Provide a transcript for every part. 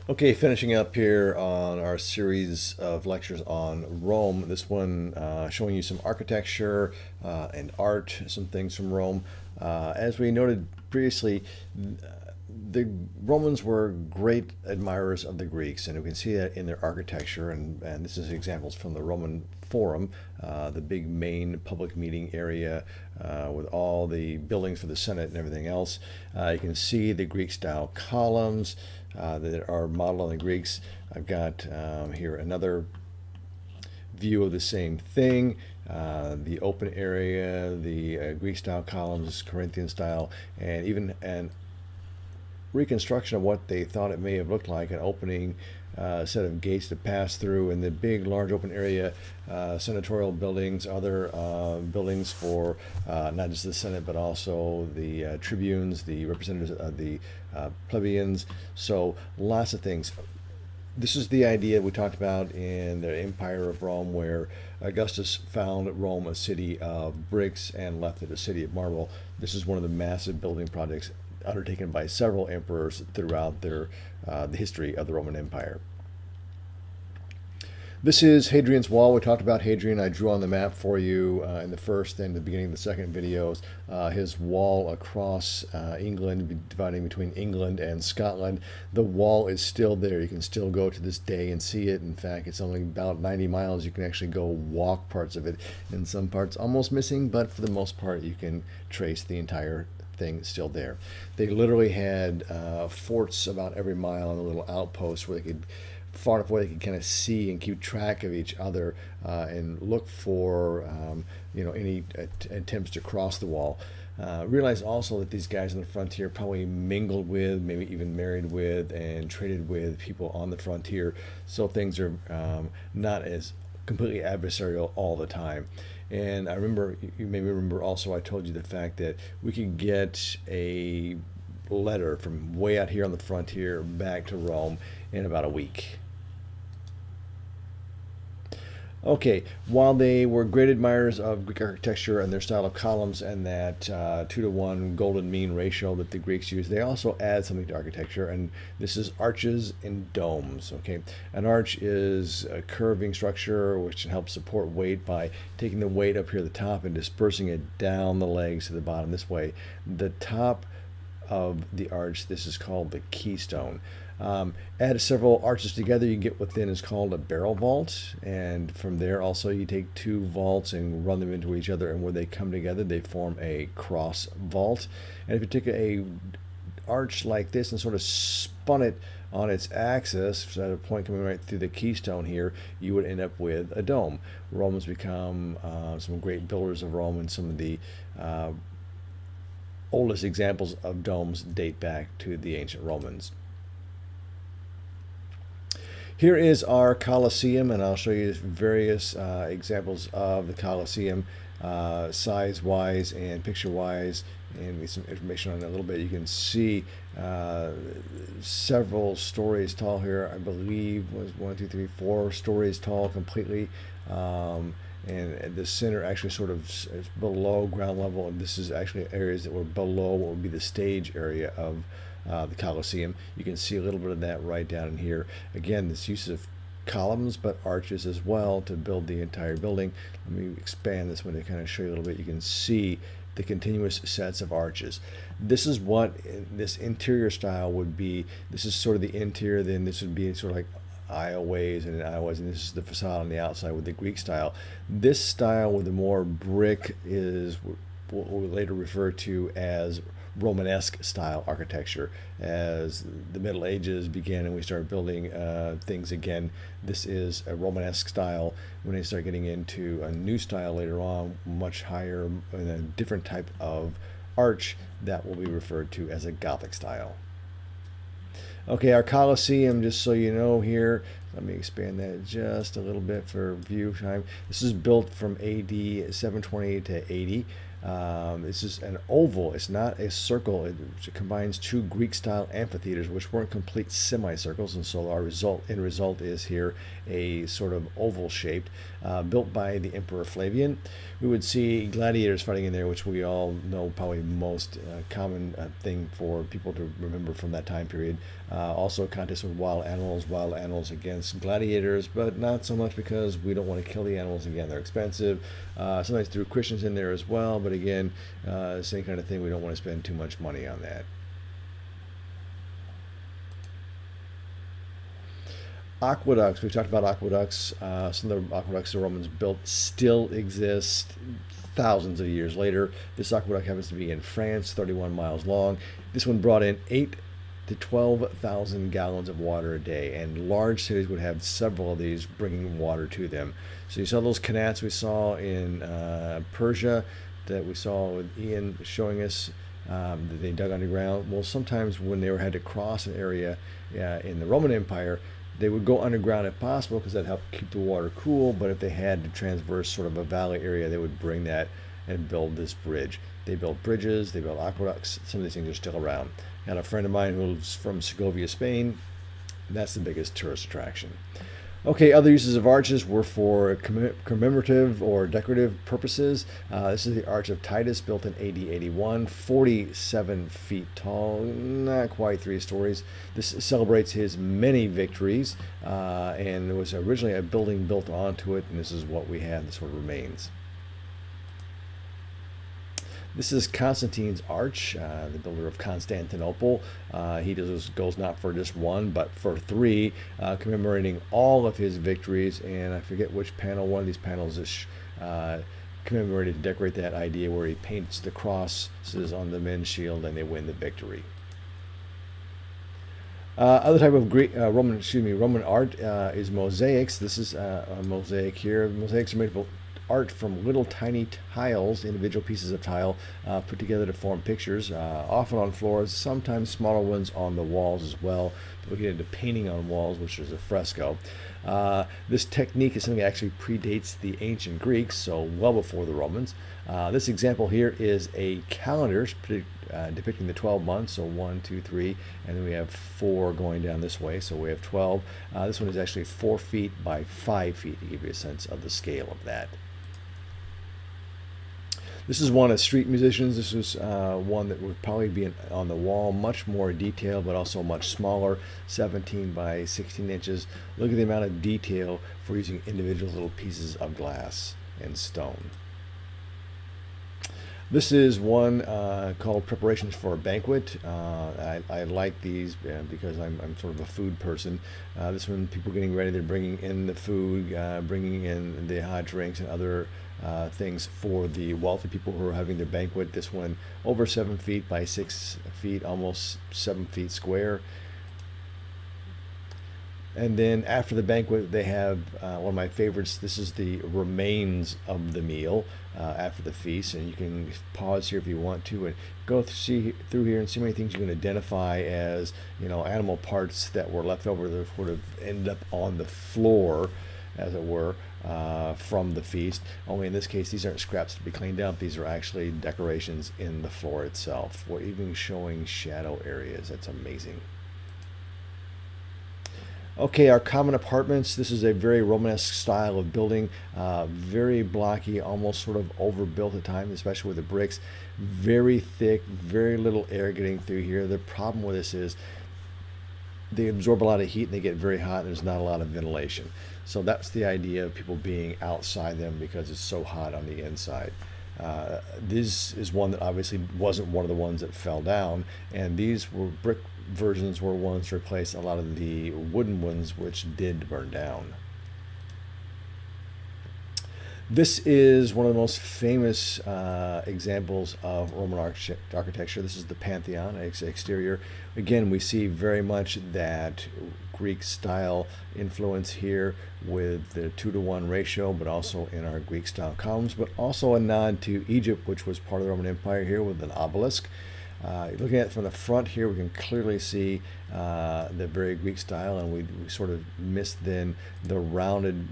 Okay, finishing up here on our series of lectures on Rome. This one showing you some architecture and art, some things from Rome. As we noted previously, the Romans were great admirers of the Greeks, and we can see that in their architecture. And this is examples from the Roman Forum, the big main public meeting area with all the buildings for the Senate and everything else. You can see the Greek-style columns that are modeled on the Greeks. I've got here another view of the same thing. The open area, the Greek-style columns, Corinthian style, and even an reconstruction of what they thought it may have looked like, an opening set of gates to pass through, and the big, large open area, senatorial buildings, other buildings for not just the Senate, but also the tribunes, the representatives of the plebeians. So lots of things. This is the idea we talked about in the Empire of Rome, where Augustus found Rome a city of bricks and left it a city of marble. This is one of the massive building projects undertaken by several emperors throughout the history of the Roman Empire. This is Hadrian's Wall. We talked about Hadrian. I drew on the map for you in the first and the beginning of the second videos. His wall across England, dividing between England and Scotland. The wall is still there. You can still go to this day and see it. In fact, it's only about 90 miles. You can actually go walk parts of it. In some parts almost missing, but for the most part you can trace the entire thing still there. They literally had forts about every mile and a little outpost where they could far enough away they could kind of see and keep track of each other and look for any attempts to cross the wall. Realize also that these guys on the frontier probably mingled with, maybe even married with, and traded with people on the frontier, so things are not as completely adversarial all the time. And I remember, you maybe remember also, I told you the fact that we could get a letter from way out here on the frontier back to Rome in about a week. Okay, while they were great admirers of Greek architecture and their style of columns and that 2-to-1 golden mean ratio that the Greeks used, they also add something to architecture, and this is arches and domes. Okay, an arch is a curving structure which can help support weight by taking the weight up here at the top and dispersing it down the legs to the bottom this way. The top of the arch, this is called the keystone. Add several arches together, you get what then is called a barrel vault, and from there also you take two vaults and run them into each other, and where they come together they form a cross vault. And if you take a arch like this and sort of spun it on its axis, so at a point coming right through the keystone here, you would end up with a dome. Romans become some great builders of Rome, and some of the oldest examples of domes date back to the ancient Romans. Here is our Colosseum, and I'll show you various examples of the Colosseum, size-wise and picture-wise, and get some information on it a little bit. You can see several stories tall here. I believe was 1, 2, 3, 4 stories tall completely. And the center actually sort of is below ground level, and this is actually areas that were below what would be the stage area of the Colosseum. You can see a little bit of that right down in here. Again, this use of columns but arches as well to build the entire building. Let me expand this one to kind of show you a little bit. You can see the continuous sets of arches. This is what this interior style would be. This is sort of the interior, then this would be sort of like aisleways and aisleways, and this is the facade on the outside with the Greek style. This style with the more brick is what we later refer to as Romanesque style architecture. As the Middle Ages began and we started building things again, this is a Romanesque style. When they start getting into a new style later on, much higher and a different type of arch, that will be referred to as a Gothic style. Okay, our Colosseum, just so you know here, let me expand that just a little bit for view time. This is built from AD 728 to 80. This is an oval. It's not a circle. It combines two Greek-style amphitheaters, which weren't complete semicircles, and so our end result is here a sort of oval-shaped, built by the Emperor Flavian. We would see gladiators fighting in there, which we all know probably most common thing for people to remember from that time period. Also contests with wild animals against gladiators, but not so much because we don't want to kill the animals. Again, they're expensive. Sometimes threw Christians in there as well, but again, same kind of thing. We don't want to spend too much money on that. Aqueducts. We've talked about aqueducts. Some of the aqueducts the Romans built still exist thousands of years later. This aqueduct happens to be in France, 31 miles long. This one brought in 8 to 12,000 gallons of water a day, and large cities would have several of these bringing water to them. So you saw those canals we saw in Persia, that we saw with Ian showing us, that they dug underground. Well, sometimes when they had to cross an area in the Roman Empire, they would go underground if possible because that helped keep the water cool. But if they had to transverse sort of a valley area, they would bring that and build this bridge. They built bridges, they built aqueducts. Some of these things are still around. I had a friend of mine who's from Segovia, Spain. That's the biggest tourist attraction. Okay, other uses of arches were for commemorative or decorative purposes. This is the Arch of Titus, built in AD 81, 47 feet tall, not quite 3 stories. This celebrates his many victories, and there was originally a building built onto it, and this is what we have, this sort of remains. This is Constantine's Arch, the builder of Constantinople. He goes not for just 1, but for 3, commemorating all of his victories. And I forget which panel, one of these panels is commemorated to decorate that idea where he paints the crosses on the men's shield and they win the victory. Other type of Roman art is mosaics. This is a mosaic here. Mosaics are made of art from little tiny tiles, individual pieces of tile put together to form pictures, often on floors, sometimes smaller ones on the walls as well. We get into painting on walls, which is a fresco. This technique is something that actually predates the ancient Greeks, so well before the Romans. This example here is a calendar depicting the 12 months, so 1, 2, 3, and then we have 4 going down this way, so we have 12. This one is actually 4 feet by 5 feet to give you a sense of the scale of that. This is one of street musicians. This was one that would probably be on the wall, much more detailed, but also much smaller, 17 by 16 inches. Look at the amount of detail for using individual little pieces of glass and stone. This is one called Preparations for a Banquet. I like these because I'm sort of a food person. This one, people getting ready, they're bringing in the food, bringing in the hot drinks and other things for the wealthy people who are having their banquet. This one over 7 feet by 6 feet, almost 7 feet square. And then after the banquet, they have one of my favorites. This is the remains of the meal after the feast. And you can pause here if you want to and go through here and see many things you can identify as, animal parts that were left over that would have ended up on the floor, as it were, from the feast. Only in this case, these aren't scraps to be cleaned up. These are actually decorations in the floor itself. We're even showing shadow areas. That's amazing. Okay, our common apartments. This is a very Romanesque style of building, very blocky, almost sort of overbuilt at times, especially with the bricks. Very thick, very little air getting through here. The problem with this is they absorb a lot of heat and they get very hot and there's not a lot of ventilation. So that's the idea of people being outside them because it's so hot on the inside. This is one that obviously wasn't one of the ones that fell down, and these were brick versions were ones to replace a lot of the wooden ones which did burn down. This is one of the most famous examples of Roman architecture. This is the Pantheon exterior. Again, we see very much that Greek style influence here with the 2-to-1 ratio, but also in our Greek style columns, but also a nod to Egypt, which was part of the Roman Empire here with an obelisk. Looking at it from the front here, we can clearly see the very Greek style, and we sort of missed then the rounded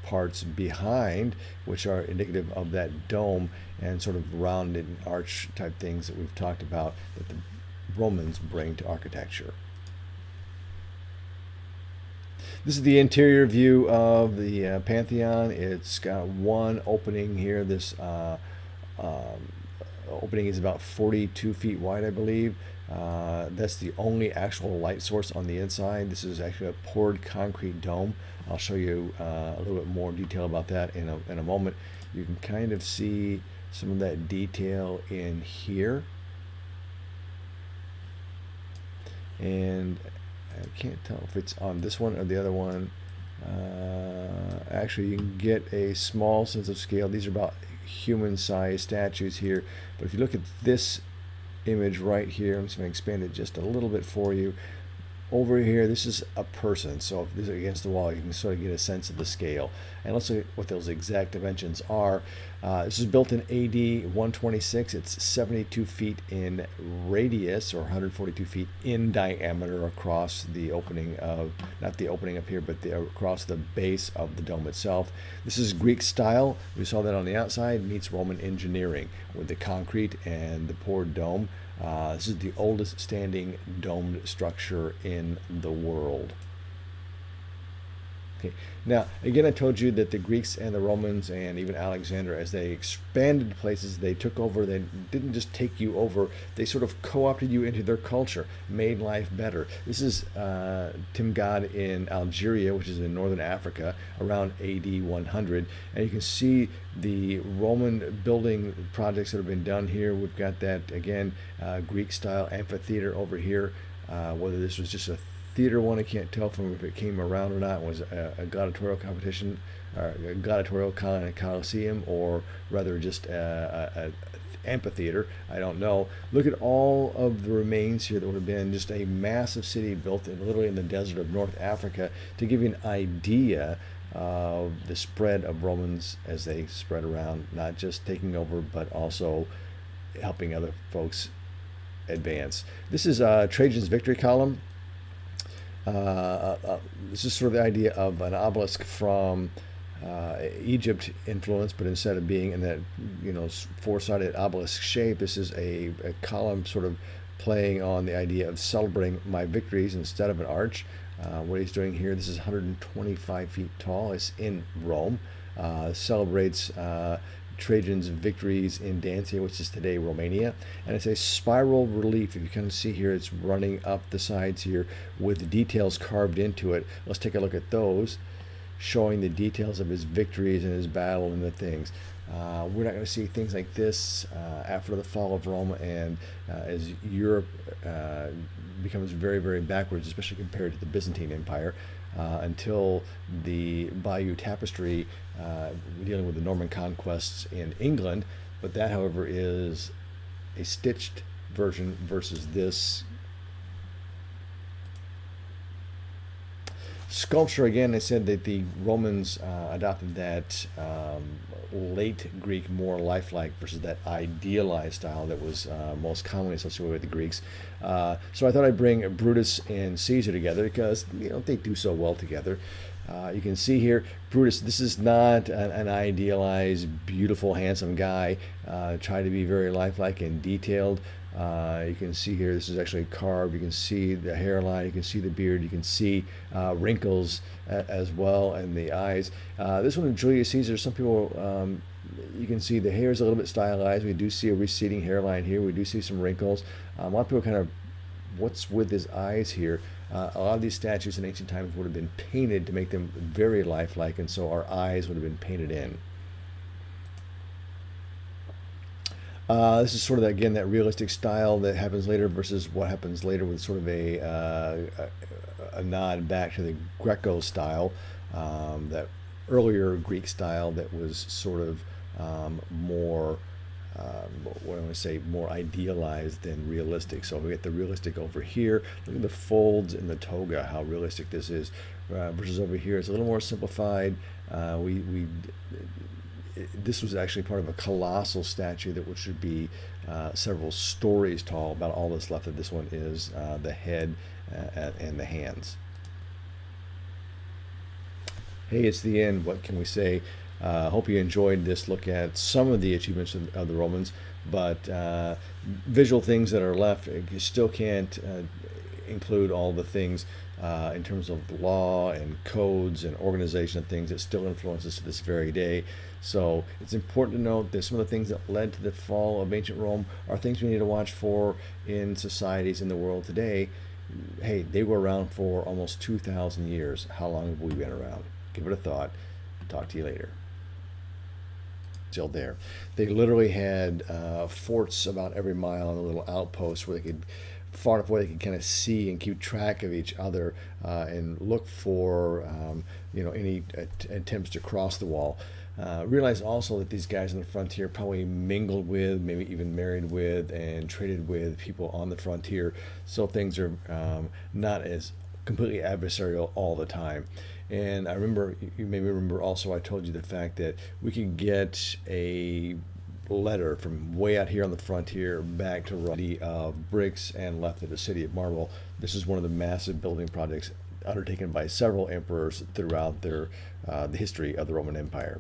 parts behind, which are indicative of that dome and sort of rounded arch type things that we've talked about that the Romans bring to architecture. This is the interior view of the Pantheon. It's got one opening here. This opening is about 42 feet wide, I believe. That's the only actual light source on the inside. This is actually a poured concrete dome. I'll show you a little bit more detail about that in a moment. You can kind of see some of that detail in here. And I can't tell if it's on this one or the other one. Actually, you can get a small sense of scale. These are about human-sized statues here. But if you look at this image right here, I'm just going to expand it just a little bit for you. Over here, this is a person, so if this is against the wall, you can sort of get a sense of the scale. And let's look at what those exact dimensions are. This is built in AD 126. It's 72 feet in radius, or 142 feet in diameter across the opening of, not the opening up here, but across the base of the dome itself. This is Greek style. We saw that on the outside, meets Roman engineering with the concrete and the poured dome. This is the oldest standing domed structure in the world. Okay. Now, again, I told you that the Greeks and the Romans and even Alexander, as they expanded places, they took over. They didn't just take you over. They sort of co-opted you into their culture, made life better. This is Timgad in Algeria, which is in northern Africa, around AD 100. And you can see the Roman building projects that have been done here. We've got that, again, Greek-style amphitheater over here. Whether this was just a theater one, I can't tell from if it came around or not. It was a gladiatorial competition, or a gladiatorial coliseum, or rather just a amphitheater. I don't know. Look at all of the remains here that would have been just a massive city built literally in the desert of North Africa, to give you an idea of the spread of Romans as they spread around, not just taking over, but also helping other folks advance. This is Trajan's victory column. This is sort of the idea of an obelisk from Egypt influence, but instead of being in that, you know, four-sided obelisk shape, this is a column sort of playing on the idea of celebrating my victories instead of an arch. What he's doing here, this is 125 feet tall. It's in Rome. Celebrates Trajan's victories in Dacia, which is today Romania, and it's a spiral relief. If you can see here, it's running up the sides here with details carved into it. Let's take a look at those, showing the details of his victories and his battle and the things. We're not going to see things like this after the fall of Rome, and as Europe becomes very, very backwards, especially compared to the Byzantine Empire, until the Bayeux Tapestry, dealing with the Norman conquests in England. But that, however, is a stitched version versus this sculpture. Again, I said that the Romans adopted that late Greek, more lifelike, versus that idealized style that was most commonly associated with the Greeks. So I thought I'd bring Brutus and Caesar together because, you know, they do so well together. You can see here, Brutus, this is not an idealized, beautiful, handsome guy. Try to be very lifelike and detailed. You can see here, this is actually carved. You can see the hairline, you can see the beard, you can see wrinkles as well, and the eyes. This one of Julius Caesar, some people, you can see the hair is a little bit stylized. We do see a receding hairline here. We do see some wrinkles. A lot of people kind of, what's with his eyes here? A lot of these statues in ancient times would have been painted to make them very lifelike, and so our eyes would have been painted in. This is sort of, again, that realistic style that happens later versus what happens later with sort of a nod back to the Greco style, that earlier Greek style that was sort of more, what I want to say, more idealized than realistic. So we get the realistic over here. Look at the folds in the toga, how realistic this is, versus over here it's a little more simplified. This was actually part of a colossal statue that should be several stories tall. About all that's left of this one is the head and the hands. Hey, it's the end. What can we say? Hope you enjoyed this look at some of the achievements of the Romans, but visual things that are left, you still can't include all the things in terms of law and codes and organization and things that still influence us to this very day. So it's important to note that some of the things that led to the fall of ancient Rome are things we need to watch for in societies in the world today. Hey, they were around for almost 2,000 years. How long have we been around? Give it a thought. Talk to you later. Still there. They literally had forts about every mile and a little outpost where they could, far enough where they could kind of see and keep track of each other and look for any attempts to cross the wall. Realize also that these guys on the frontier probably mingled with, maybe even married with, and traded with people on the frontier, so things are not as completely adversarial all the time. And I remember, you may remember also, I told you the fact that we could get a letter from way out here on the frontier back to Rome of bricks and left at the city of marble. This is one of the massive building projects undertaken by several emperors throughout the history of the Roman Empire.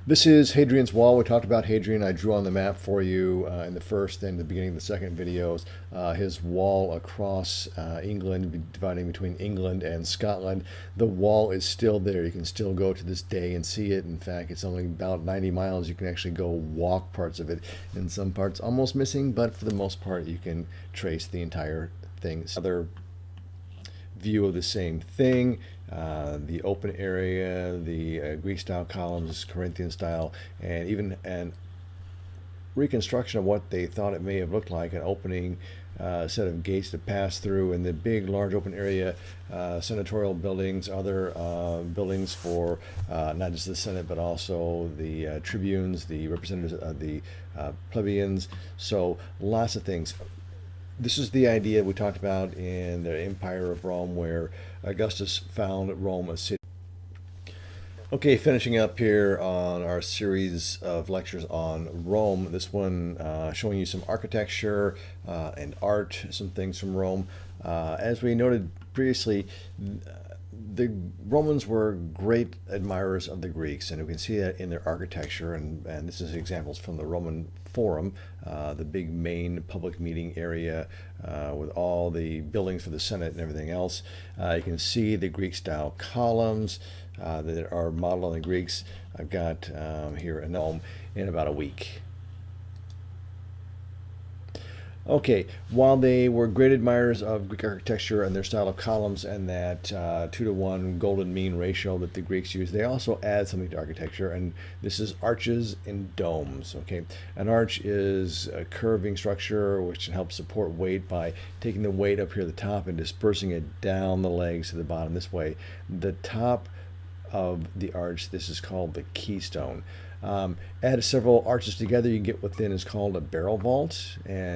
This is Hadrian's Wall. We talked about Hadrian. I drew on the map for you in the first and the beginning of the second videos. His wall across England, dividing between England and Scotland. The wall is still there. You can still go to this day and see it. In fact, it's only about 90 miles. You can actually go walk parts of it. In some parts almost missing, but for the most part you can trace the entire thing. Other view of the same thing. The open area, the Greek style columns, Corinthian style, and even an reconstruction of what they thought it may have looked like, an opening set of gates to pass through, and the big large open area, senatorial buildings, other buildings for not just the Senate but also the tribunes, the representatives of the plebeians. So lots of things. This is the idea we talked about in the Empire of Rome, where Augustus found Rome a city. Okay, finishing up here on our series of lectures on Rome. This one showing you some architecture and art, some things from Rome. As we noted previously, the Romans were great admirers of the Greeks, and we can see that in their architecture, and this is examples from the Roman Forum, the big main public meeting area with all the buildings for the Senate and everything else. You can see the Greek style columns that are modeled on the Greeks. I've got here in Rome in about a week. Okay, while they were great admirers of Greek architecture and their style of columns and that 2-to-1 golden mean ratio that the Greeks used, they also add something to architecture, and this is arches and domes. Okay, an arch is a curving structure which can help support weight by taking the weight up here at the top and dispersing it down the legs to the bottom this way. The top of the arch, this is called the keystone. Add several arches together, you get what then is called a barrel vault, and